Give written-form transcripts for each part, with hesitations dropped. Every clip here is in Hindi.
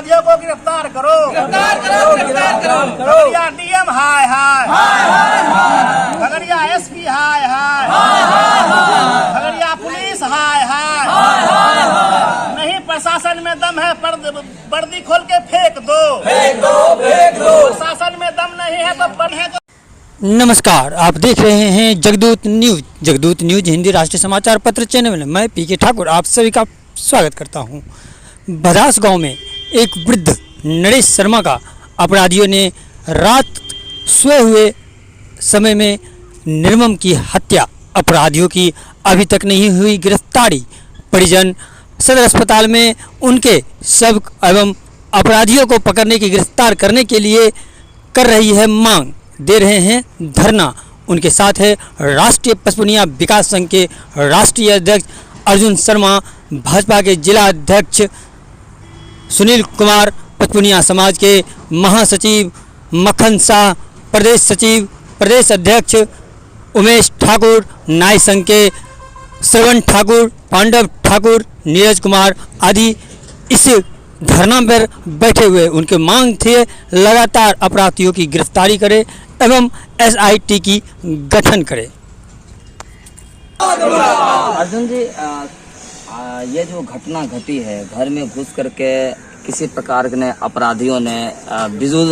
अपराधियों को गिरफ्तार करो, गिरफ्तार करो, गिरफ्तार करो। खगड़िया डीएम हाय हाय, खगड़िया एसपी हाय हाय, खगड़िया पुलिस हाय हाय। नहीं प्रशासन में दम है, वर्दी खोल के फेंक दो, फेंक दो, फेंक दो। प्रशासन में दम नहीं है तो बढ़े। नमस्कार, आप देख रहे हैं जगदूत न्यूज हिंदी राष्ट्रीय समाचार पत्र चैनल में। मैं पीके ठाकुर आप सभी का स्वागत करता हूं। भदास गांव में एक वृद्ध नरेश शर्मा का अपराधियों ने रात सोए हुए समय में निर्मम की हत्या। अपराधियों की अभी तक नहीं हुई गिरफ्तारी। परिजन सदर अस्पताल में उनके शव एवं अपराधियों को पकड़ने की गिरफ्तार करने के लिए कर रही है मांग, दे रहे हैं धरना। उनके साथ है राष्ट्रीय पचपनिया विकास संघ के राष्ट्रीय अध्यक्ष अर्जुन शर्मा, भाजपा के जिला अध्यक्ष सुनील कुमार, पचपनिया समाज के महासचिव मक्खन शाह, प्रदेश सचिव, प्रदेश अध्यक्ष उमेश ठाकुर, नाई संघ के श्रवण ठाकुर, पांडव ठाकुर, नीरज कुमार आदि इस धरना पर बैठे हुए। उनके मांग थे लगातार अपराधियों की गिरफ्तारी करे एवं SIT की गठन करे। अर्जुन जी, ये जो घटना घटी है, घर में घुस करके किसी प्रकार ने अपराधियों ने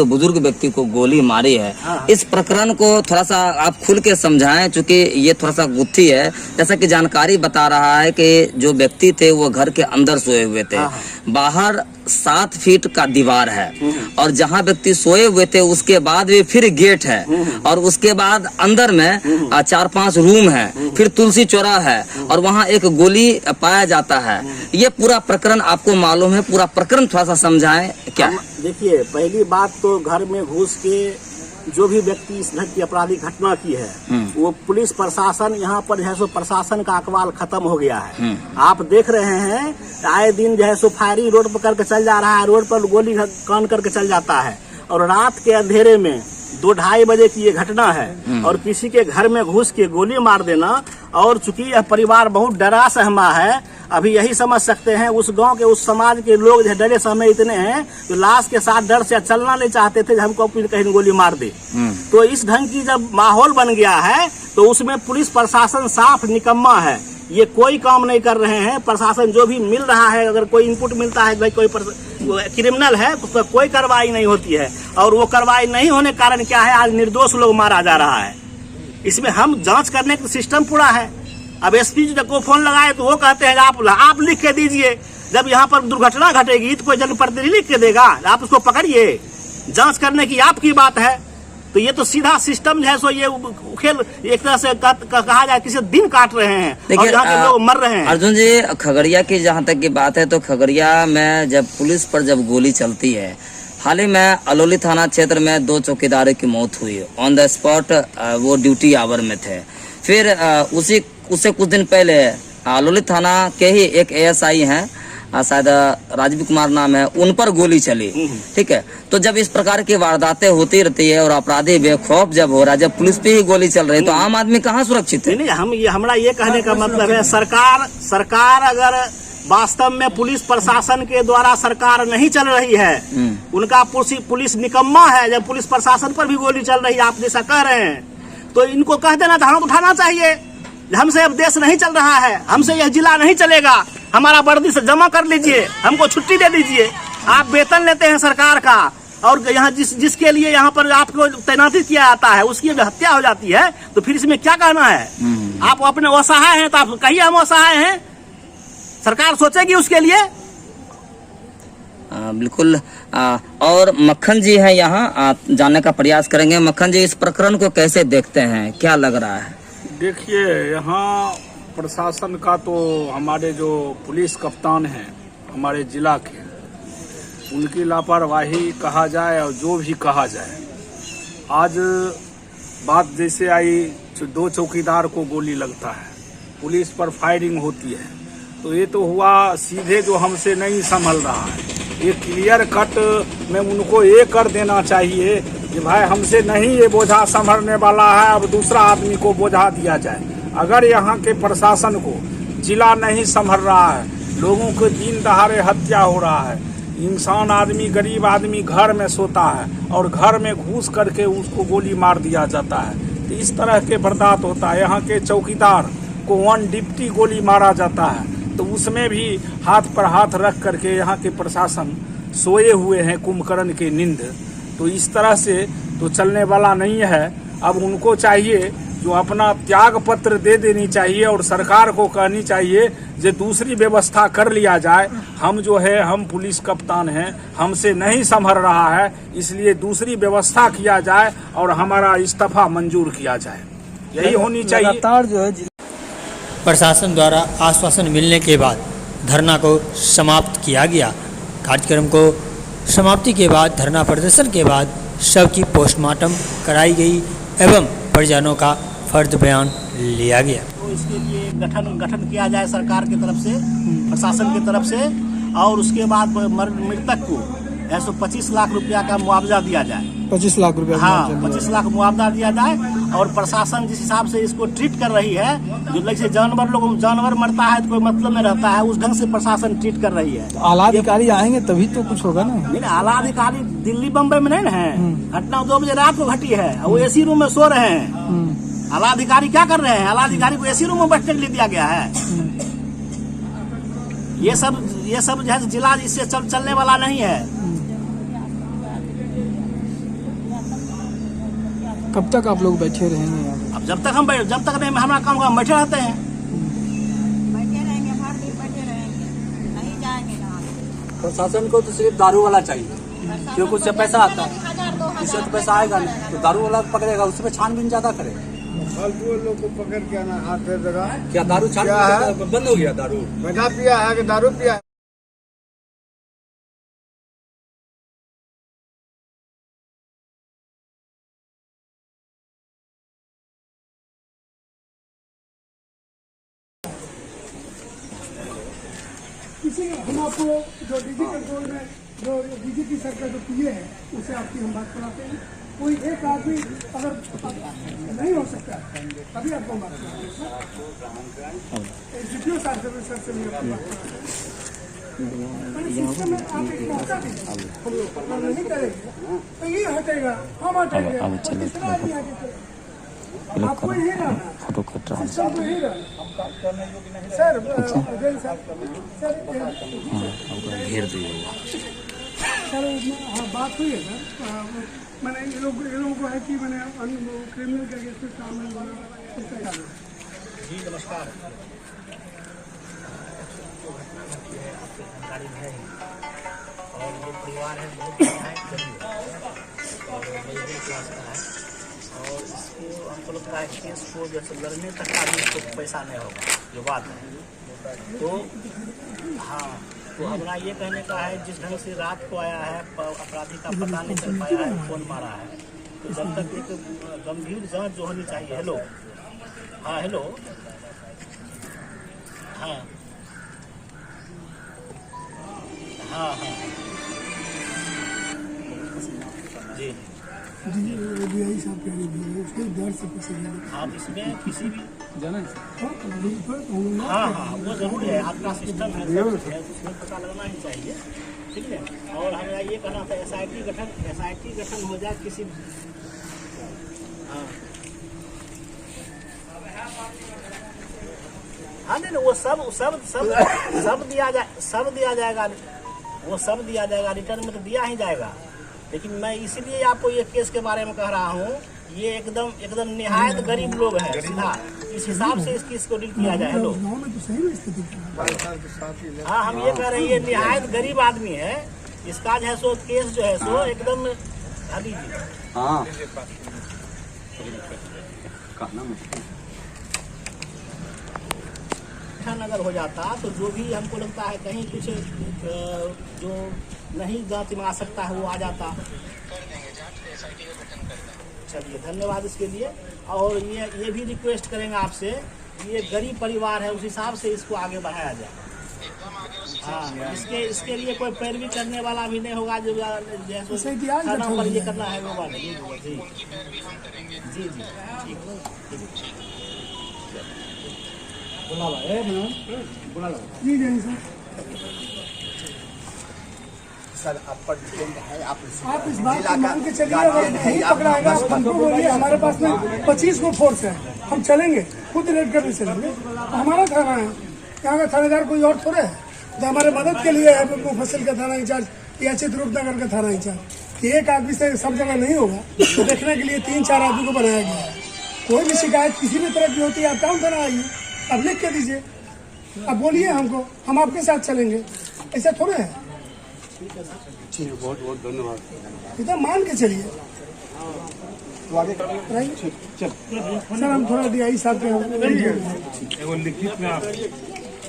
बुजुर्ग व्यक्ति को गोली मारी है, इस प्रकरण को थोड़ा सा आप खुल के समझाएं, क्योंकि ये थोड़ा सा गुत्थी है। जैसा कि जानकारी बता रहा है कि जो व्यक्ति थे वो घर के अंदर सोए हुए थे, बाहर 7 फीट का दीवार है और जहां व्यक्ति सोए हुए थे उसके बाद भी फिर गेट है और उसके बाद अंदर में 4-5 रूम है, फिर तुलसी चौरा है और वहां एक गोली पाया जाता है। ये पूरा प्रकरण आपको मालूम है, पूरा प्रकरण थोड़ा सा समझाएं क्या है? देखिए, पहली बात तो घर में घुस के जो भी व्यक्ति इस ढंग की आपराधिक घटना की है, वो पुलिस प्रशासन यहाँ पर जो है सो प्रशासन का अकवाल खत्म हो गया है। आप देख रहे हैं आए दिन जो है सो फायरिंग रोड पर करके चल जा रहा है, रोड पर गोली कान करके चल जाता है और रात के अंधेरे में 2-2:30 बजे की ये घटना है और किसी के घर में घुस के गोली मार देना। और चूंकि यह परिवार बहुत डरा सहमा है, अभी यही समझ सकते हैं उस गांव के, उस समाज के लोग जो डरे सहमे इतने हैं तो लाश के साथ डर से चलना नहीं चाहते थे, हमको कहीं गोली मार दे। तो इस ढंग की जब माहौल बन गया है तो उसमें पुलिस प्रशासन साफ निकम्मा है, ये कोई काम नहीं कर रहे हैं। प्रशासन जो भी मिल रहा है, अगर कोई इनपुट मिलता है भाई कोई क्रिमिनल है, उस पर कोई कार्रवाई नहीं होती है और वो कार्रवाई नहीं होने के कारण क्या है, आज निर्दोष लोग मारा जा रहा है। इसमें हम जांच करने का सिस्टम पूरा है। अब SP जी को फोन लगाए तो वो कहते हैं आप लिख के दीजिए, जब यहाँ पर दुर्घटना घटेगी तो कोई जनप्रतिनिधि लिख के देगा, आप उसको पकड़िए, जांच करने की आपकी बात है। तो ये तो सीधा सिस्टम है, सो ये खेल एक तरह से कहा जाए किसी दिन काट रहे हैं और यहाँ के लोग मर रहे हैं। अर्जुन जी, खगड़िया की जहाँ तक की बात है तो खगड़िया में जब पुलिस पर जब गोली चलती है, हाल ही में अलोली थाना क्षेत्र में 2 चौकीदारों की मौत हुई ऑन द स्पॉट, वो ड्यूटी आवर में थे। फिर उससे कुछ दिन पहले अलोली थाना के ही एक ASI हैं, शायद राजीव कुमार नाम है, उन पर गोली चली। ठीक है, तो जब इस प्रकार की वारदातें होती रहती है और अपराधी बेखौफ जब हो रहा है, जब पुलिस पे ही गोली चल रही है, तो आम आदमी कहाँ सुरक्षित है? नहीं, हमारा ये कहने का मतलब है सरकार अगर वास्तव में पुलिस प्रशासन के द्वारा सरकार नहीं चल रही है, उनका पुलिस निकम्मा है, जब पुलिस प्रशासन पर भी गोली चल रही है, आप जैसा कह रहे हैं, तो इनको कह देना था, हाथ उठाना चाहिए। हमसे अब देश नहीं चल रहा है, हमसे यह जिला नहीं चलेगा, हमारा वर्दी से जमा कर लीजिए, हमको छुट्टी दे दीजिए। आप वेतन लेते हैं सरकार का और यहाँ जिसके लिए यहाँ पर आपको तैनाती किया जाता है उसकी जब हत्या हो जाती है तो फिर इसमें क्या कहना है? आप अपने असहाय हैं तो आप कहिए हम असहाय हैं, सरकार सोचेगी उसके लिए। बिल्कुल। और मक्खन जी हैं यहाँ, जानने का प्रयास करेंगे। मक्खन जी, इस प्रकरण को कैसे देखते हैं, क्या लग रहा है? देखिए, यहाँ प्रशासन का तो हमारे जो पुलिस कप्तान हैं हमारे जिला के, उनकी लापरवाही कहा जाए और जो भी कहा जाए, आज बात जैसे आई 2 चौकीदार को गोली लगता है, पुलिस पर फायरिंग होती है, तो ये तो हुआ सीधे जो हमसे नहीं संभल रहा है। ये क्लियर कट में उनको ये कर देना चाहिए कि भाई हमसे नहीं ये बोझा संभलने वाला है, अब दूसरा आदमी को बोझा दिया जाए। अगर यहाँ के प्रशासन को जिला नहीं संभल रहा है, लोगों को दिन दहाड़े हत्या हो रहा है, इंसान आदमी गरीब आदमी घर में सोता है और घर में घुस करके उसको गोली मार दिया जाता है। तो इस तरह के वारदात होता है। यहाँ के चौकीदार को 1 डिप्टी गोली मारा जाता है, तो उसमें भी हाथ पर हाथ रख करके यहाँ के प्रशासन सोए हुए हैं कुंभकर्ण के नींद। तो इस तरह से तो चलने वाला नहीं है। अब उनको चाहिए जो अपना त्याग पत्र दे देनी चाहिए और सरकार को कहनी चाहिए जो दूसरी व्यवस्था कर लिया जाए। हम जो है हम पुलिस कप्तान हैं, हमसे नहीं संभल रहा है, इसलिए दूसरी व्यवस्था किया जाए और हमारा इस्तीफा मंजूर किया जाए, यही होनी चाहिए। लगातार जो है प्रशासन द्वारा आश्वासन मिलने के बाद धरना को समाप्त किया गया। कार्यक्रम को समाप्ति के बाद धरना प्रदर्शन के बाद शव की पोस्टमार्टम कराई गई एवं परिजनों का फर्ज बयान लिया गया। तो इसके लिए गठन किया जाए सरकार की तरफ से, प्रशासन की तरफ से, और उसके बाद मृतक को 125 लाख रुपया का मुआवजा दिया जाए। 25 लाख रुपया? हाँ, 25 लाख मुआवजा दिया जाए। और प्रशासन जिस हिसाब से इसको ट्रीट कर रही है, जो जैसे जानवर मरता है तो कोई मतलब नहीं रहता है, उस ढंग से प्रशासन ट्रीट कर रही है। तो आला अधिकारी आएंगे तभी तो कुछ होगा ना? नहीं, आला अधिकारी दिल्ली बम्बई में नहीं ना है। घटना 2 बजे रात को घटी है, वो एसी रूम में सो रहे हैं। आला अधिकारी क्या कर रहे हैं? आला अधिकारी को एसी रूम में बैठने के लिए दिया गया है। ये सब जो है जिला इससे चलने वाला नहीं है। कब तक आप लोग बैठे रहेंगे यहाँ? अब जब तक नहीं हमारा काम होगा, बैठे रहते हैं। बैठे रहेंगे, हर दिन बैठे रहेंगे, नहीं जाएंगे कहाँ। प्रशासन को तो सिर्फ दारू वाला चाहिए, क्योंकि उससे पैसा आता है, इससे तो पैसा आएगा नहीं, तो दारू वाला पकड़ेगा, उसमें छानबीन ज्यादा करे। फालतू लोग को पकड़ के आना हाथ पे लगा। क्या दारू छानबीन बंद हो गया? दारू बिना पिया है कि दारू पिया है? हम आपको जो डीजी कंट्रोल में जो डीजीपी सर का जो पीए है उससे आपकी हम बात कराते हैं। कोई एक आदमी अगर नहीं हो सकता तभी आपको हम बात कराते हैं। एसडीपीओ सर से भी आपको बात कराते हैं। सिस्टम में आप एक मौका दीजिए, हम लोग अगर नहीं करेंगे तो ये हटेगा, हम हटेंगे, तीसरा आदमी आगे चलेगा। आपको यही रहना, सिस्टम को यही रहना। सर हाँ, बात हुई है सर। मैंने ये लोगों को है कि मैंने क्रिमिनल के केस में काम नहीं। जी नमस्कार। और जो परिवार है बहुत और इसको हमको लगता है केस को जैसे लड़ने तक का भी इसको पैसा नहीं होगा, जो बात है। तो हाँ, तो हमारा ये कहने का है जिस ढंग से रात को आया है अपराधी का पता नहीं चल पाया है, कौन मारा है, तो जब तक एक गंभीर जांच जो होनी चाहिए। हेलो, हाँ हेलो, हाँ हाँ हाँ जी डीआई साहब कह रही है उसके डर से पसंद। आप इसमें किसी भी जाना हाँ हाँ वो जरूर है, आपका सिस्टम है, उसमें पता लगना ही चाहिए, ठीक है। और हमें ये कहना था एसआईटी गठन हो जाए किसी हाँ हाँ नहीं वो सब दिया जाएगा, वो सब दिया जाएगा, रिटर्न में तो दिया ही जाएगा। लेकिन मैं इसीलिए आपको ये केस के बारे में कह रहा हूँ, ये एकदम निहायत गरीब लोग हैं, सीधा इस हिसाब से इसको डील किया जाए। हेलो, हाँ हम ये कह रहे हैं ये निहायत गरीब आदमी है, इसका जो है सो केस जो है सो एकदम हाँ अगर हो जाता तो जो भी हमको लगता है कहीं कुछ जो नहीं जांच में आ सकता है वो आ जाता। चलिए धन्यवाद इसके लिए। और ये भी रिक्वेस्ट करेंगे आपसे, ये गरीब परिवार है, उस हिसाब से इसको आगे बढ़ाया जाए। हाँ, इसके लिए कोई पैरवी करने वाला भी नहीं होगा जो थाना पर ये करना है वो बात। जी जी जी जी सर। सर आप पर डिपेंड है, आप इस बात को मान के चलिए, अगर नहीं पकड़ाएगा आप हमको बोलिए, हमारे पास में 25 को फोर्स है, हम चलेंगे, खुद रेड करने चलेंगे। तो हमारा थाना है, यहाँ का थानेदार कोई और थोड़े है जो हमारे मदद के लिए है। मुफस्सिल का थाना इंचार्ज या चित्रगुप्तनगर का थाना इंचार्ज, कि एक आदमी से सब जगह नहीं होगा, तो देखने के लिए 3-4 आदमी को बनाया गया है। कोई भी शिकायत किसी भी तरह की होती है, आप टाउन थाना आइए, आप लिख के दीजिए, आप बोलिए हमको, हम आपके साथ चलेंगे। ऐसा थोड़े है, बहुत बहुत धन्यवाद। इतना मान के चलिए। सर हम थोड़ा DI साहब के लिखित में आप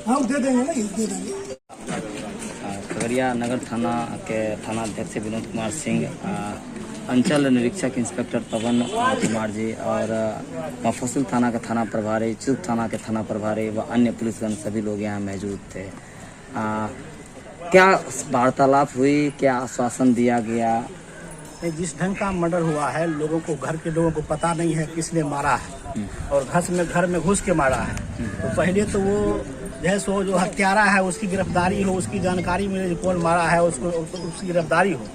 हम दे देंगे ना, दे देंगे। खगड़िया नगर थाना के थानाध्यक्ष विनोद कुमार सिंह, अंचल निरीक्षक इंस्पेक्टर पवन कुमार जी और मुफस्सिल थाना के थाना प्रभारी, चुप थाना के थाना प्रभारी व अन्य पुलिसगण सभी लोग यहाँ मौजूद थे। क्या वार्तालाप हुई, क्या आश्वासन दिया गया? जिस ढंग का मर्डर हुआ है, लोगों को, घर के लोगों को पता नहीं है किसने मारा है और घर में घुस के मारा है। तो पहले तो वो जैसे जो हत्यारा है उसकी गिरफ्तारी हो, उसकी जानकारी मिले कौन मारा है, उसको उसकी गिरफ्तारी हो।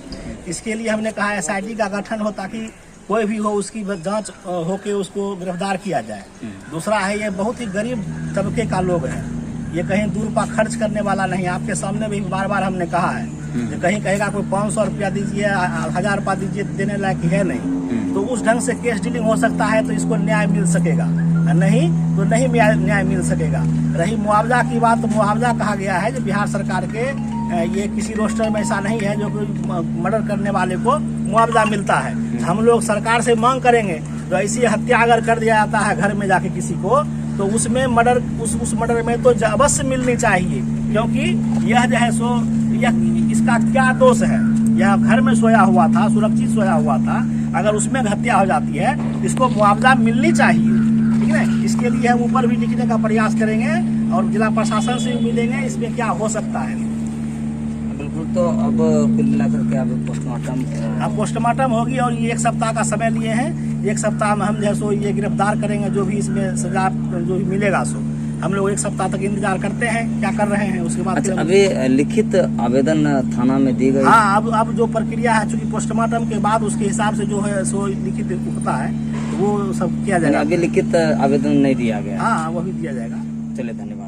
इसके लिए हमने कहा SIT का गठन हो, ताकि कोई भी हो उसकी जांच होके उसको गिरफ्तार किया जाए। दूसरा है, ये बहुत ही गरीब तबके का लोग है, ये कहीं दूर पर खर्च करने वाला नहीं। आपके सामने भी बार बार हमने कहा है कि कहीं कहेगा कोई 500 रुपया दीजिए, 1000 रुपया दीजिए, देने लायक है नहीं। तो उस ढंग से केस डीलिंग हो सकता है, तो इसको न्याय मिल सकेगा, नहीं तो नहीं न्याय मिल सकेगा। रही मुआवजा की बात, तो मुआवजा कहा गया है कि बिहार सरकार के ये किसी रोस्टर में ऐसा नहीं है जो कोई मर्डर करने वाले को मुआवजा मिलता है। हम लोग सरकार से मांग करेंगे, तो ऐसी हत्या अगर कर दिया जाता है घर में जाके किसी को, तो उसमें मर्डर उस मर्डर में तो अवश्य मिलनी चाहिए, क्योंकि यह जो है सो यह इसका क्या दोष है। यह घर में सोया हुआ था, सुरक्षित सोया हुआ था, अगर उसमें हत्या हो जाती है इसको मुआवजा मिलनी चाहिए, ठीक है। इसके लिए हम ऊपर भी लिखने का प्रयास करेंगे और जिला प्रशासन से भी मिलेंगे, इसमें क्या हो सकता है। बिल्कुल, तो अब कुल मिलाकर के अब पोस्टमार्टम होगी और ये 1 सप्ताह का समय लिए हैं। 1 सप्ताह में हम जो है सो ये गिरफ्तार करेंगे, जो भी इसमें सजा जो भी मिलेगा सो हम लोग 1 सप्ताह तक इंतजार करते हैं, क्या कर रहे हैं उसके बाद। अच्छा, अभी लिखित आवेदन थाना में दी गई? हाँ, अब जो प्रक्रिया है, चूंकि पोस्टमार्टम के बाद उसके हिसाब से जो है सो लिखित होता है, तो वो सब किया जाएगा। अभी लिखित आवेदन नहीं दिया गया? हाँ, वो भी दिया जाएगा। चलिए, धन्यवाद।